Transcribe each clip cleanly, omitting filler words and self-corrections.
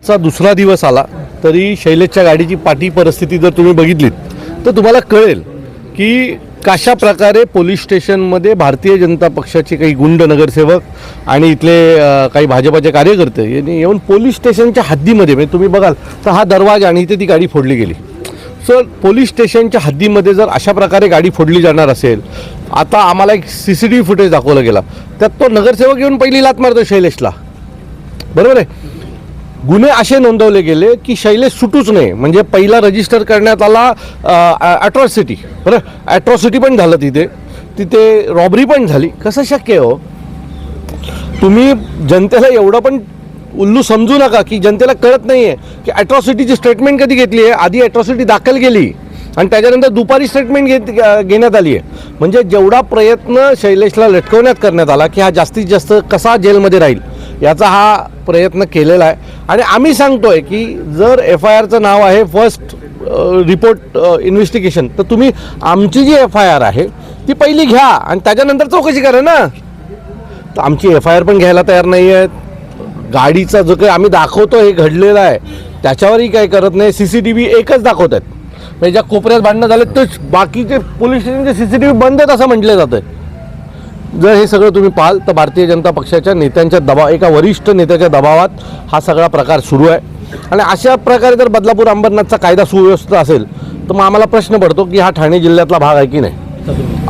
आजचा दुसरा दिवस आला तरी शैलेशच्या गाडीची पाठी परिस्थिती जर तुम्ही बघितलीत तर तुम्हाला कळेल की कशा प्रकारे पोलीस स्टेशनमध्ये भारतीय जनता पक्षाचे काही गुंड नगरसेवक आणि इथले काही भाजपाचे कार्यकर्ते यांनी येऊन पोलीस स्टेशनच्या हद्दीमध्ये म्हणजे तुम्ही बघाल तर हा दरवाजा आणि इथे ती गाडी फोडली गेली. सर पोलीस स्टेशनच्या हद्दीमध्ये जर अशा प्रकारे गाडी फोडली जाणार असेल, आता आम्हाला एक CCTV फुटेज दाखवलं गेला, त्यात तो नगरसेवक येऊन पहिली लात मारतो शैलेशला, बरोबर आहे. गुन्हे असे नोंदवले गेले की शैलेश सुटूच नाही, म्हणजे पहिला रजिस्टर करण्यात आला ॲट्रॉसिटी, बरं ॲट्रॉसिटी पण झालं तिथे रॉबरी पण झाली. कसं शक्य हो? तुम्ही जनतेला एवढं पण उल्लू समजू नका की जनतेला कळत नाही आहे की ॲट्रॉसिटीची स्टेटमेंट कधी घेतली आहे. आधी ॲट्रॉसिटी दाखल केली आणि त्याच्यानंतर दुपारी स्टेटमेंट घेण्यात आली आहे. म्हणजे जेवढा प्रयत्न शैलेशला लटकवण्यात करण्यात आला की हा जास्तीत जास्त कसा जेलमध्ये राहील याचा हा प्रयत्न केलेला आहे. आणि आम्ही सांगतो आहे की जर FIRचं नाव आहे फर्स्ट रिपोर्ट इन्व्हेस्टिगेशन, तर तुम्ही आमची जी FIR आहे ती पहिली घ्या आणि त्याच्यानंतर चौकशी करा ना. तर आमची FIR पण घ्यायला तयार नाही आहेत. गाडीचा जो काही आम्ही दाखवतो हे घडलेलं आहे त्याच्यावरही काही करत नाही. CCTV एकच दाखवत आहेत, म्हणजे ज्या कोपऱ्यात भांडणं झाले तेच बाकीचे पोलीस स्टेशनचे CCTV बंद आहेत असं म्हटलं जातं. जर हे सगळं तुम्ही पाहाल तर भारतीय जनता पक्षाच्या नेत्यांच्या दबाव, एका वरिष्ठ नेत्याच्या दबावात हा सगळा प्रकार सुरू आहे. आणि अशा प्रकारे जर बदलापूर अंबरनाथचा कायदा सुव्यवस्थित असेल तर मग आम्हाला प्रश्न पडतो की हा ठाणे जिल्ह्यातला भाग आहे की नाही.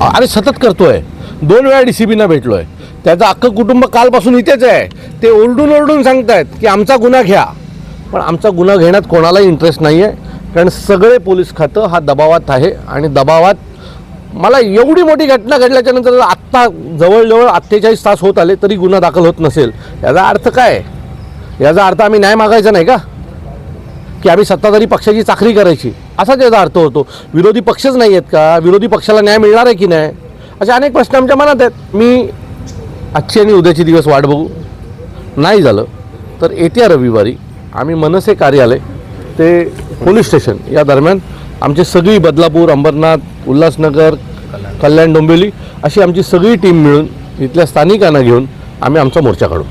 आणि सतत करतोय, 2 वेळा DCPना भेटलो आहे, त्याचं अख्खं कुटुंब कालपासून इथेच आहे. ते ओरडून सांगतायत की आमचा गुन्हा घ्या, पण आमचा गुन्हा घेण्यात कोणालाही इंटरेस्ट नाही आहे. कारण सगळे पोलीस खातं हा दबावात आहे. आणि दबावात मला एवढी मोठी घटना घडल्याच्यानंतर आत्ता जवळजवळ 48 तास होत आले तरी गुन्हा दाखल होत नसेल, याचा अर्थ काय? याचा अर्थ आम्ही न्याय मागायचा नाही का? की आम्ही सत्ताधारी पक्षाची चाकरी करायची, असाच याचा अर्थ होतो. विरोधी पक्षच नाही आहेत का? विरोधी पक्षाला न्याय मिळणार आहे की नाही, असे अनेक प्रश्न आमच्या मनात आहेत. मी आजची आणि उद्याची दिवस वाट बघू, नाही झालं तर येत्या रविवारी आम्ही मनसे कार्यालय ते पोलीस स्टेशन या दरम्यान आमची सगळी बदलापूर, अंबरनाथ, उल्हासनगर, कल्याण, डोंबिवली अशी आमची सगळी टीम मिळून इथल्या स्थानिकांना घेऊन आम्ही आमचा मोर्चा काढू.